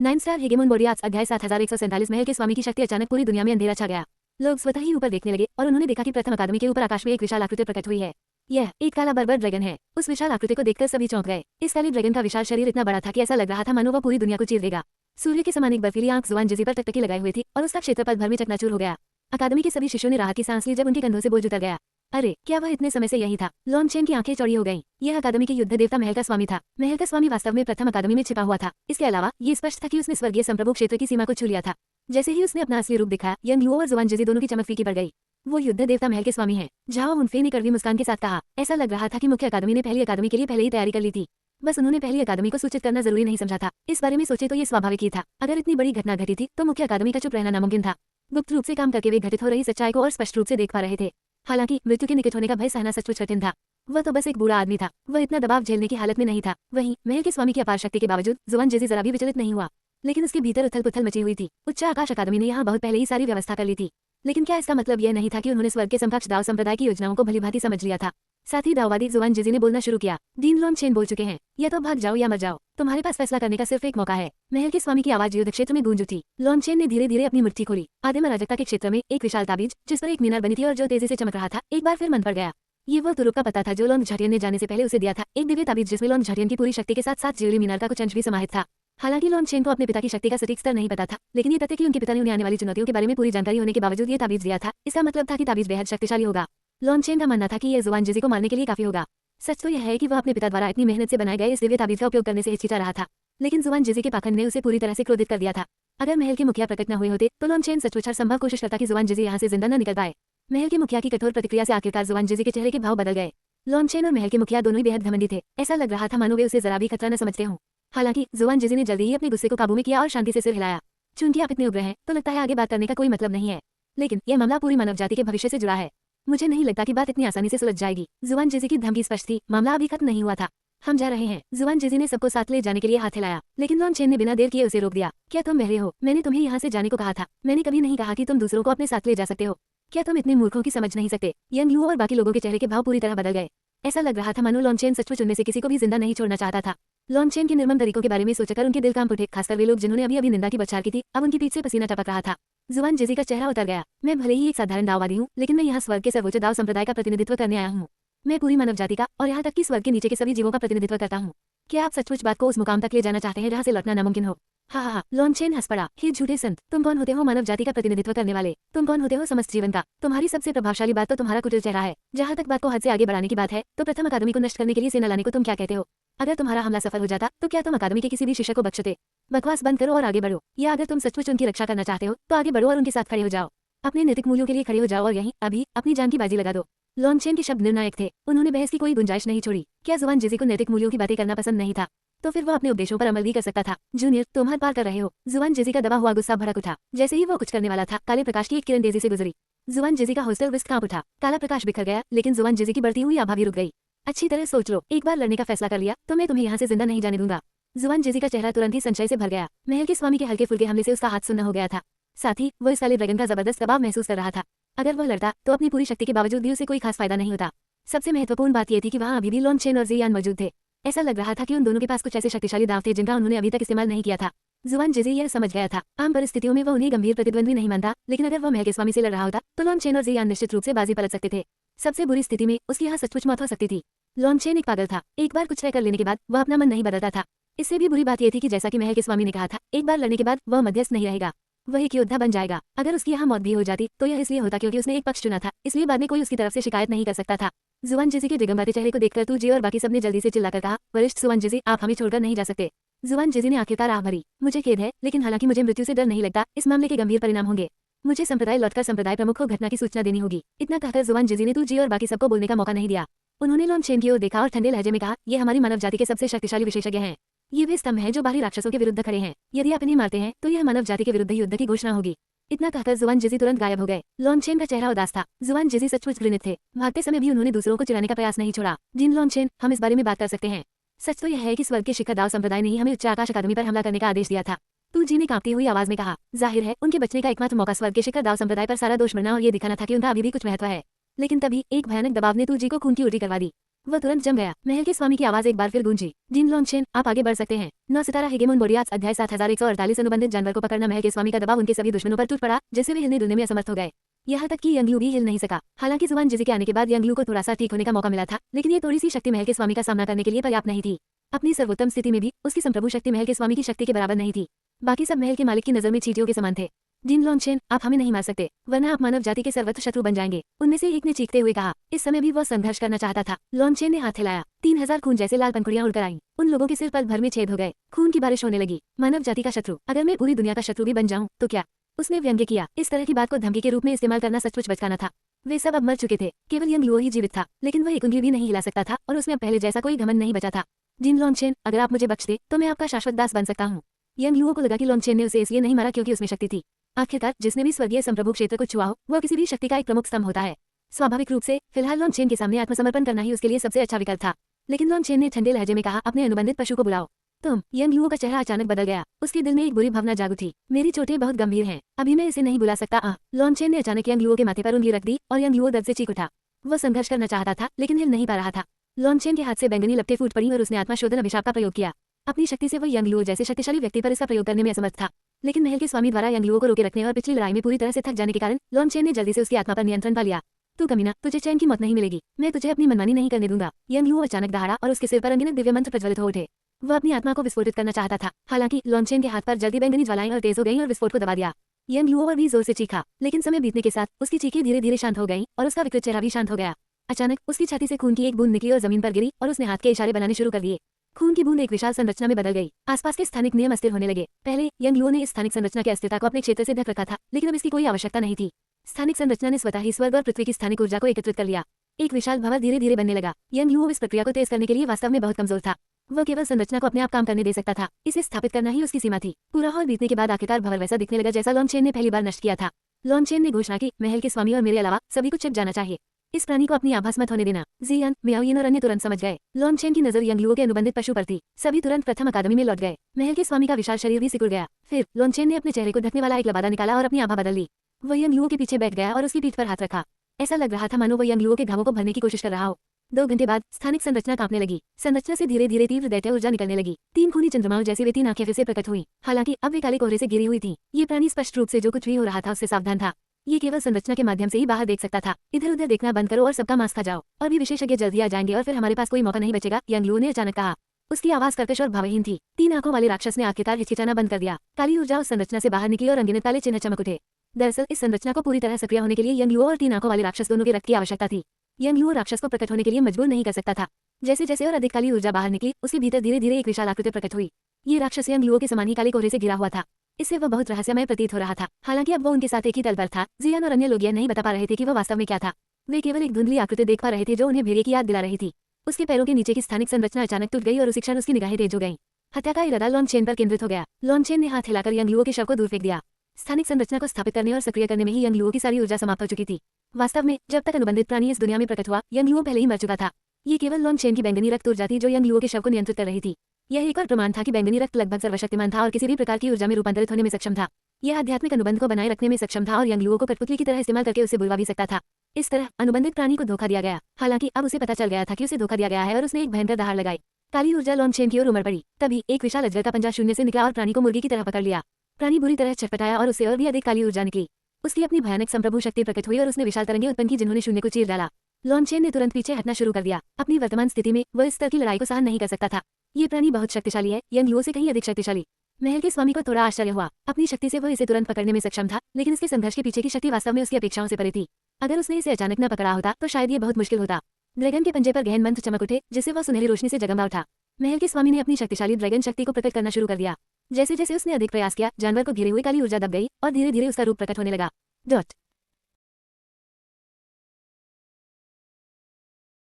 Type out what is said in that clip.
9 star हेगेमोन बोडियाक्स अध्याय 7147 महल के स्वामी की शक्ति। अचानक पूरी दुनिया में अंधेरा छा गया। लोग स्वतः ही ऊपर देखने लगे और उन्होंने देखा कि प्रथम अकादमी के ऊपर आकाश में एक विशाल आकृति प्रकट हुई है। यह एक काला बर्बर ड्रैगन है। उस विशाल आकृति को देखकर सभी चौंक गए। इस काले ड्रैगन का विशाल शरीर इतना बड़ा था कि ऐसा लग रहा था मानो वह पूरी दुनिया को चीर देगा। सूर्य के समान एक बर्फीली आंख जुआनजजी पर टकटकी लगाए हुई थी और उसका क्षेत्रफल भर में चकनाचूर हो गया। अकादमी के सभी शिष्यों ने राहत की सांस ली जब उनके कंधों से बोझ उतर गया। अरे क्या वह इतने समय से यही था? लॉन्गचेन की आंखें चौड़ी हो गईं। यह अकादमी के युद्ध देवता महल का स्वामी था। महल का स्वामी वास्तव में प्रथम अकादमी में छिपा हुआ था। इसके अलावा ये स्पष्ट था कि उसने स्वर्गीय संप्रभु क्षेत्र की सीमा को छू लिया था। जैसे ही उसने अपना असली रूप दिखाया, यंग लुओ और जुआनजजी दोनों की चमक फीकी पड़ गई। वो युद्ध देवता महल के स्वामी हैं। झाओ हुनफे ने कड़वी मुस्कान के साथ कहा। ऐसा लग रहा था कि मुख्य अकादमी ने पहली अकादमी के लिए पहले ही तैयारी कर ली थी। बस उन्होंने पहली अकादमी को सूचित करना जरूरी नहीं समझा था। इस बारे में सोचे तो ये स्वाभाविक ही था। अगर इतनी बड़ी घटना घटी थी तो मुख्य अकादमी का चुप रहना नामुमकिन था। गुप्त रूप से काम करके वे घटित हो रही सच्चाई को और स्पष्ट रूप से देख पा रहे थे। हालांकि मृत्यु के निकट होने का भय सहना सचमुच कठिन था। वह तो बस एक बूढ़ा आदमी था। वह इतना दबाव झेलने की हालत में नहीं था। वहीं महल के स्वामी की अपार शक्ति के बावजूद जुआनजजी जरा भी विचलित नहीं हुआ। लेकिन उसके भीतर उथल पुथल मची हुई थी। उच्च आकाश अकादमी ने यहाँ बहुत पहले ही सारी व्यवस्था कर ली थी। लेकिन क्या इसका मतलब यह नहीं था कि उन्होंने स्वर्ग के समकक्ष दाव संप्रदाय की योजनाओं को भलीभांति समझ लिया था? साथ ही दाववादी जुआनजजी ने बोलना शुरू किया। डीन लॉन्गचेन बोल चुके हैं, या तो भाग जाओ या मर जाओ। तुम्हारे पास फैसला करने का सिर्फ एक मौका है। महल के स्वामी की आवाज युद्ध क्षेत्र में गूंज उठी। लॉन्गचेन ने धीरे धीरे अपनी मुट्ठी खोली। आदिम अराजकता के क्षेत्र में एक विशाल ताबीज जिस पर एक मीनार बनी थी और जो तेजी से चमक रहा था, एक बार फिर मन पड़ गया। ये वो तुरुप का पता था जो लॉन्गझटियन ने जाने से पहले उसे दिया था। एक दिव्य ताबीज जिसमें लॉन्गझटियन की पूरी शक्ति के साथ साथ ज्यूली मीनार का कुछ अंश भी समाहित था। हालांकि लॉन्गचेन को अपने पिता की शक्ति का सटीक स्तर नहीं पता था, लेकिन ये तथ्य कि उनके पिता ने उन्हें आने वाली चुनौतियों के बारे में पूरी जानकारी होने के बावजूद ये ताबीज दिया था, इसका मतलब था कि ताबीज बेहद शक्तिशाली होगा। लॉन्गचेन का मानना था कि यह जुआनजजी को मारने के लिए काफी होगा। सच तो यह है कि वह अपने पिता द्वारा इतनी मेहनत से बनाए गए इस दिव्य ताबीज का उपयोग करने से हिचकिचा रहा था। लेकिन जुआनजजी के पाखंड ने उसे पूरी तरह से क्रोधित कर दिया था। अगर महल के मुखिया प्रकट न हुए होते तो लॉन्गचेन सचमुच हर संभव कोशिश करता कि जुआनजजी यहाँ से जिंदा न निकल पाए। महल के मुखिया की कठोर प्रतिक्रिया से आखिरकार जुआनजजी के चेहरे के भाव बदल गए। लॉन्गचेन और महल के मुखिया दोनों ही बेहद घमंडी थे। ऐसा लग रहा था मानो वे उसे जरा भी खतरा न समझते हों। हालांकि जुआनजजी ने जल्दी ही अपने गुस्से को काबू में किया और शांति से सिर हिलाया। चूंकि आप इतने उग्र हैं तो लगता है आगे बात करने का कोई मतलब नहीं है। लेकिन यह मामला पूरी मानव जाति के भविष्य से जुड़ा है। मुझे नहीं लगता कि बात इतनी आसानी से सुलझ जाएगी। जुआनजजी की धमकी स्पष्ट थी। मामला अभी खत्म नहीं हुआ था। हम जा रहे हैं। जुआनजजी ने सबको साथ ले जाने के लिए हाथ हिलाया, लेकिन लॉन्गचेन ने बिना देर किए उसे रोक दिया। क्या तुम बहरे हो? मैंने तुम्हें यहाँ से जाने को कहा था। मैंने कभी नहीं कहा कि तुम दूसरों को अपने साथ ले जा सकते हो। क्या तुम इतने मूर्खों की समझ नहीं सकते? यंग लुओ और बाकी लोगों के चेहरे के भाव पूरी तरह बदल गए। ऐसा लग रहा था मानो लॉन्गचेन सचमुच उनमें से किसी को भी जिंदा नहीं छोड़ना चाहता था। लॉन्गचेन के निर्मम तरीकों के बारे में सोचकर उनके दिल कांप उठे, खासकर वे लोग जिन्होंने अभी अभी निंदा की बौछार की थी। अब उनकी पीठ से पसीना टपक रहा था। जुआनजजी का चेहरा उतर गया। मैं भले ही एक साधारण दाववादी हूँ, लेकिन मैं यहाँ स्वर्ग के सर्वोच्च दाव संप्रदाय का प्रतिनिधित्व करने आया हूँ। मैं पूरी मानव जाति का और यहाँ तक कि स्वर्ग के नीचे के सभी जीवों का प्रतिनिधित्व करता हूँ। क्या आप सचमुच बात को उस मुकाम तक ले जाना चाहते हैं जहाँ से लौटना नामुमकिन हो? हाँ, लॉन्गचेन हंस पड़ा। हे झूठे संत, तुम कौन होते हो मानव जाति का प्रतिनिधित्व करने वाले? तुम कौन होते हो समस्त जीवन का? तुम्हारी सबसे प्रभावशाली बात तो तुम्हारा कुटिल चेहरा है। जहाँ तक बात को हद से आगे बढ़ाने की बात है तो प्रथम अकादमी को नष्ट करने के लिए सेना लाने को तुम क्या कहते हो? अगर तुम्हारा हमला सफल हो जाता तो क्या तुम अकादमी के किसी भी शिष्य को बख्शते? बकवास बंद करो और आगे बढ़ो। या अगर तुम सचमुच उनकी रक्षा करना चाहते हो तो आगे बढ़ो और उनके साथ खड़े हो जाओ। अपने नैतिक मूल्यों के लिए खड़े हो जाओ और यहीं अभी अपनी जान की बाजी लगा दो। लॉन्गचेन के शब्द निर्णायक थे। उन्होंने बहस की कोई गुंजाइश नहीं छोड़ी। क्या जुआनजजी को नैतिक मूल्यों की बातें करना पसंद नहीं था? तो फिर वो अपने उपदेशों पर अमल भी कर सकता था। जूनियर, तुम हद पार कर रहे हो। जुआनजजी का दबा हुआ गुस्सा भड़क उठा। जैसे ही वो कुछ करने वाला था, काले प्रकाश की एक किरण तेजी से गुजरी। जुआनजजी का हॉस्टल विस्क कांप उठा। काला प्रकाश बिखर गया, लेकिन जुआनजजी की बढ़ती हुई आभा भी रुक गई। अच्छी तरह सोच लो। एक बार लड़ने का फैसला कर लिया तो मैं तुम्हें यहाँ से जिंदा नहीं जाने दूंगा। जुआनजजी का चेहरा तुरंत ही संशय से भर गया। महल के स्वामी के हल्के फुल्के हमले से उसका हाथ सुन्न हो गया था। साथ ही वो इस काले ड्रैगन का जबरदस्त दबाव महसूस कर रहा था। अगर वह लड़ता तो अपनी पूरी शक्ति के बावजूद भी उसे कोई खास फायदा नहीं होता। सबसे महत्वपूर्ण बात यह थी कि वहाँ अभी भी लॉन्गचेन और ज़ियान मौजूद थे। ऐसा लग रहा था कि उन दोनों के पास कुछ ऐसे शक्तिशाली दांव थे जिनका उन्होंने अभी तक इस्तेमाल नहीं किया था। जुआनजजी यह समझ गया था। आम परिस्थितियों में वह उन्हें गंभीर प्रतिद्वंद्वी नहीं मानता, लेकिन अगर वह महल के स्वामी से लड़ रहा होता तो लॉन्गचेन और ज़ियान निश्चित रूप से बाजी पलट सकते थे। सबसे बुरी स्थिति में उसकी यहाँ सचमुच मौत हो सकती थी। लॉन्गचेन एक पागल था। एक बार कुछ तय कर लेने के बाद वह अपना मन नहीं बदलता था। इससे भी बुरी बात यह थी कि जैसा कि महल के स्वामी ने कहा था, एक बार लड़ने के बाद वह मध्यस्थ नहीं रहेगा। वह एक योद्धा बन जाएगा। अगर उसकी यहाँ मौत भी हो जाती तो यह इसलिए होता क्योंकि उसने एक पक्ष चुना था, इसलिए बाद में कोई उसकी तरफ से शिकायत नहीं कर सकता था। जुआनजजी के दिगंबराते चेहरे को देखकर तूजी और बाकी सबने जल्दी से चिल्लाकर कहा, वरिष्ठ जुआनजजी, आप हमें छोड़कर नहीं जा सकते। जुआनजजी ने आखिरकार आह भरी। मुझे खेद है, लेकिन हालांकि मुझे मृत्यु से डर नहीं लगता, इस मामले के गंभीर परिणाम होंगे। मुझे संप्रदाय लौटकर संप्रदाय प्रमुख को घटना की सूचना देनी होगी। इतना कहकर जुआनजजी ने तूजी और बाकी सबको बोलने का मौका नहीं दिया। उन्होंने लॉन्गचेन की ओर देखा और ठंडे लहजे में कहा, ये हमारी मानव जाति के सबसे शक्तिशाली विशेषज्ञ हैं। ये वे स्तंभ हैं जो बाहरी राक्षसों के विरुद्ध खड़े हैं। यदि आप इन्हें मारते हैं तो यह मानव जाति के विरुद्ध युद्ध की घोषणा होगी। इतना कहकर जुआनजजी तुरंत गायब हो गए। लॉन्गचेन का चेहरा उदास था। जुआनजजी सचमुच घृणित थे। भागते समय भी उन्होंने दूसरों को चिढ़ाने का प्रयास नहीं छोड़ा। जिन लॉन्गचेन, हम इस बारे में बात कर सकते हैं। सच तो यह है कि स्वर्ग के शिखर दाव संप्रदाय ने ही हमें उच्च आकाश अकादमी पर हमला करने का आदेश दिया था। तूजी ने कांपती हुई आवाज में कहा, जाहिर है उनके बचने का एकमात्र मौका स्वर्ग के शिखर दाव संप्रदाय पर सारा दोष मढ़ना और ये दिखाना था कि उनका अभी भी कुछ महत्व है। लेकिन तभी एक भयानक दबाव ने तूजी को खून की उल्टी करवा दी। वह तुरंत जम गया। महल के स्वामी की आवाज एक बार फिर गूंजी, जिन लॉन्चेन, आप आगे बढ़ सकते हैं। 9 सितारा हेगेमोन बोडियाट्स अध्याय 7148 अनुबंधित जानवर को पकड़ना। महल के स्वामी का दबाव उनके सभी दुश्मनों पर टूट पड़ा, जिससे वे हिलने डुलने में असमर्थ हो गए। यहाँ तक कि यंगलू भी हिल नहीं सका। हालांकि जुबान जिजी के आने के बाद यंगलू को थोड़ा सा ठीक होने का मौका मिला था, लेकिन ये थोड़ी सी शक्ति महल के स्वामी का सामना करने के लिए पर्याप्त नहीं थी। अपनी सर्वोत्तम स्थिति में भी उसकी संप्रभु शक्ति महल के स्वामी की शक्ति के बराबर नहीं थी। बाकी सब महल के मालिक की नजर में चींटियों के समान थे। जिन लॉन्चेन, आप हमें नहीं मार सकते, वरना आप मानव जाति के सर्वत्र शत्रु बन जाएंगे, उनमें से एक ने चीखते हुए कहा। इस समय भी वह संघर्ष करना चाहता था। लॉन्चेन ने हाथ हिलाया। 3000 खून जैसे लाल पंखुड़ियां उड़कर आईं। उन लोगों के सिर पल भर में छेद हो गए। खून की बारिश होने लगी। मानव जाति का शत्रु, अगर मैं पूरी दुनिया का शत्रु भी बन जाऊं तो क्या? उसने व्यंग्य किया। इस तरह की बात को धमकी के रूप में इस्तेमाल करना सचमुच बचकाना था। वे सब अब मर चुके थे, केवल यंगलुओ ही जीवित था, लेकिन वह एक उंगली भी नहीं हिला सकता था और उसमें अब पहले जैसा कोई घमंड नहीं बचा था। जिन लॉन्चेन, अगर आप मुझे बख्श दे तो मैं आपका शाश्वत दास बन सकता हूँ। यंगलुओ को लगा कि लॉन्चेन ने उसे इसलिए नहीं मारा क्योंकि उसमें शक्ति थी। आखिरकार जिसने भी स्वर्गीय संप्रभु क्षेत्र को छुआ हो, वह किसी भी शक्ति का एक प्रमुख स्तंभ होता है। स्वाभाविक रूप से फिलहाल लॉन्चेन के सामने आत्मसमर्पण करना ही उसके लिए सबसे अच्छा विकल्प था। लेकिन लॉन्चेन ने ठंडे लहजे में कहा, अपने अनुबंधित पशु को बुलाओ। तुम। यंगलुओ का चेहरा अचानक बदल गया। उसके दिल में एक बुरी भावना जाग उठी। मेरी चोटें बहुत गंभीर हैं, अभी मैं इसे नहीं बुला सकता। लॉन्चेन ने अचानक यंगलुओ के माथे पर उंगली रख दी और यंगलुओ दर्द से चीख उठा। वह संघर्ष करना चाहता था, लेकिन हिल नहीं पा रहा था। लॉन्चेन के हाथ से बैंगनी लपटें फूट पड़ी और उसने आत्माशोधन अभिशाप का प्रयोग किया। अपनी शक्ति से वह यंगलुओ जैसे शक्तिशाली व्यक्ति पर इसका प्रयोग करने में असमर्थ था। लेकिन महल के स्वामी द्वारा यंगलुओ को रोके रखने और पिछली लड़ाई में पूरी तरह से थक जाने के कारण लॉन्चेन ने जल्दी से उसकी आत्मा पर नियंत्रण पा लिया। तू कमीना, तुझे चैन की मौत नहीं मिलेगी। मैं तुझे अपनी मनमानी नहीं करने दूंगा। यंगलुओ अचानक दहाड़ा और उसके सिर पर अनगिनत दिव्य मंत्र प्रज्वलित हो उठे। वह अपनी आत्मा को विस्फोटित करना चाहता था। हालांकि लॉन्चेन के हाथ पर जल्दी बैंगनी ज्वालाएं और तेज हो गईं और विस्फोट को दबा दिया। यंगलुओ और भी जोर से चीखा, लेकिन समय बीतने के साथ उसकी चीखें धीरे धीरे शांत हो गईं और उसका विकृत चेहरा भी शांत हो गया। अचानक उसकी छाती से खून की एक बूंद निकली और जमीन पर गिरी और उसने हाथ के इशारे बनाने शुरू कर दिए। खून की बूंद एक विशाल संरचना में बदल गई। आसपास के स्थानिक नियम अस्थिर होने लगे। पहले यंगलुओ ने इस स्थानिक संरचना की अस्थिरता को अपने क्षेत्र से ढक रखा था, लेकिन अब इसकी कोई आवश्यकता नहीं थी। स्थानिक संरचना ने स्वतः ही स्वर्ग और पृथ्वी की स्थानिक ऊर्जा को एकत्रित कर लिया। एक विशाल भवन धीरे धीरे बनने लगा। यंगलुओ इस प्रक्रिया को तेज करने के लिए वास्तव में बहुत कमजोर था। वह केवल संरचना को अपने आप काम करने दे सकता था। इसे स्थापित करना ही उसकी सीमा थी। पूरा हॉल बीतने के बाद आखिरकार भवन वैसा दिखने लगा जैसा लॉन्चेन ने पहली बार नष्ट किया था। लॉन्चेन ने घोषणा की, महल के स्वामी और मेरे अलावा सभी को छिप जाना चाहिए। इस प्राणी को अपनी आभास मत होने देना। जियान, मियाओयिन और अन्य तुरंत समझ गए। लॉन्चेन की नजर यंगलुओ के अनुबंधित पशु पर थी। सभी तुरंत प्रथम अकादमी में लौट गए। महल के स्वामी का विशाल शरीर भी सिकुड़ गया। फिर लॉन्चेन ने अपने चेहरे को ढकने वाला एक लबादा निकाला और अपनी आभा बदल ली। वह यंगलुओ के पीछे बैठ गया और उसकी पीठ पर हाथ रखा। ऐसा लग रहा था मानो वह यंगलुओ के घावों को भरने की कोशिश कर रहा हो। 2 घंटे बाद स्थानिक संरचना कांपने लगी। संरचना से धीरे धीरे तीव्र दैत्य ऊर्जा निकलने लगी। 3 खूनी चंद्रमाओं जैसी वे 3 आंखें फिर से प्रकट हुई। हालांकि अब वे काले कोहरे से घिरी हुई थीं। ये प्राणी स्पष्ट रूप से जो कुछ भी हो रहा था उससे सावधान था। ये केवल संरचना के माध्यम से ही बाहर देख सकता था। इधर उधर देखना बंद करो और सबका मांस खा जाओ, और भी विशेषज्ञ जल्दी आ जाएंगे और फिर हमारे पास कोई मौका नहीं बचेगा, यंगलुओ ने अचानक कहा। उसकी आवाज कर्कश और भावहीन थी। 3 आंखों वाले राक्षस ने आखिरकार हिचकिचाना बंद कर दिया। काली ऊर्जा उस संरचना से बाहर निकली और अनगिनत काले चिन्ह चमक उठे। दरअसल इस संरचना को पूरी तरह सक्रिय होने के लिए यंगलुओ और 3 आंखों वाले राक्षस दोनों के रक्त की आवश्यकता थी। यंगलुओ राक्षस को प्रकट होने के लिए मजबूर नहीं कर सकता था। जैसे जैसे और अधिक काली ऊर्जा बाहर निकली, उसके भीतर धीरे धीरे एक विशाल आकृति प्रकट हुई। ये राक्षस यंगलुओ के समान ही काले कोहरे से घिरा हुआ था। इससे वह बहुत रहस्यमय प्रतीत हो रहा था। हालांकि अब वो उनके साथ एक ही तल पर था। जियान और अन्य लोग यह नहीं बता पा रहे थे कि वह वास्तव में क्या था। वे केवल एक धुंधली आकृति देख पा रहे थे जो उन्हें भेड़िए की याद दिला रही थी। उसके पैरों के नीचे की स्थानिक संरचना अचानक टूट गई और उसी क्षण उसकी निगाहें तेज हो गईं। हत्या का इरादा लॉन्चेन पर केंद्रित हो गया। लॉन्चेन ने हाथ हिलाकर यंगलुओ के शव को दूर फेंक दिया। स्थानिक संरचना को स्थापित करने और सक्रिय करने में ही यंगलुओ की सारी ऊर्जा समाप्त हो चुकी थी। वास्तव में जब तक अनुबंधित प्राणी इस दुनिया में प्रकट हुआ, यंगलुओ पहले ही मर चुका था। ये केवल लॉन्चेन की बैंगनी रक्त ऊर्जा थी जो यंगलुओ के शव को नियंत्रित कर रही थी। यह एक और प्रमाण था कि बैंगनी रक्त लगभग सर्वशक्तिमान था और किसी भी प्रकार की ऊर्जा में रूपांतरित होने में सक्षम था। यह आध्यात्मिक अनुबंध को बनाए रखने में सक्षम था और यंगलुओ को कठपुतली की तरह इस्तेमाल करके उसे बुलवा भी सकता था। इस तरह अनुबंधित प्राणी को धोखा दिया गया। हालांकि अब उसे पता चल गया था कि उसे धोखा दिया गया है और उसने एक भयंकर दहाड़ लगाई। काली ऊर्जा लॉन्चेन की ओर उमड़ पड़ी। तभी एक विशाल अजगर का पंजा शून्य से निकला और प्राणी को मुर्गी की तरह पकड़ लिया। प्राणी बुरी तरह छटपटाया और उससे और भी अधिक काली ऊर्जा निकली। उसकी अपनी भयानक संप्रभु शक्ति प्रकट हुई और उसने विशाल तरंगें उत्पन्न की जिन्होंने शून्य को चीर डाला। लॉन्चेन ने तुरंत पीछे हटना शुरू कर दिया। अपनी वर्तमान स्थिति में वह इस तरह की लड़ाई को सहन नहीं कर सकता था। ये प्राणी बहुत शक्तिशाली है, यंगलुओ से कहीं अधिक शक्तिशाली। महल के स्वामी को थोड़ा आश्चर्य हुआ। अपनी शक्ति से वह इसे तुरंत पकड़ने में सक्षम था, लेकिन इसके संघर्ष के पीछे की शक्ति वास्तव में उसकी अपेक्षाओं से परे थी। अगर उसने इसे अचानक न पकड़ा होता तो शायद ये बहुत मुश्किल होता। ड्रैगन के पंजे पर गहन मंत्र चमक उठे जिससे वह सुनहरी रोशनी से जगमगा उठा। महल के स्वामी ने अपनी शक्तिशाली ड्रैगन शक्ति को प्रकट करना शुरू कर दिया। जैसे जैसे उसने अधिक प्रयास किया, जानवर को घिरे हुए काली ऊर्जा दब गई और धीरे धीरे उसका रूप प्रकट होने लगा।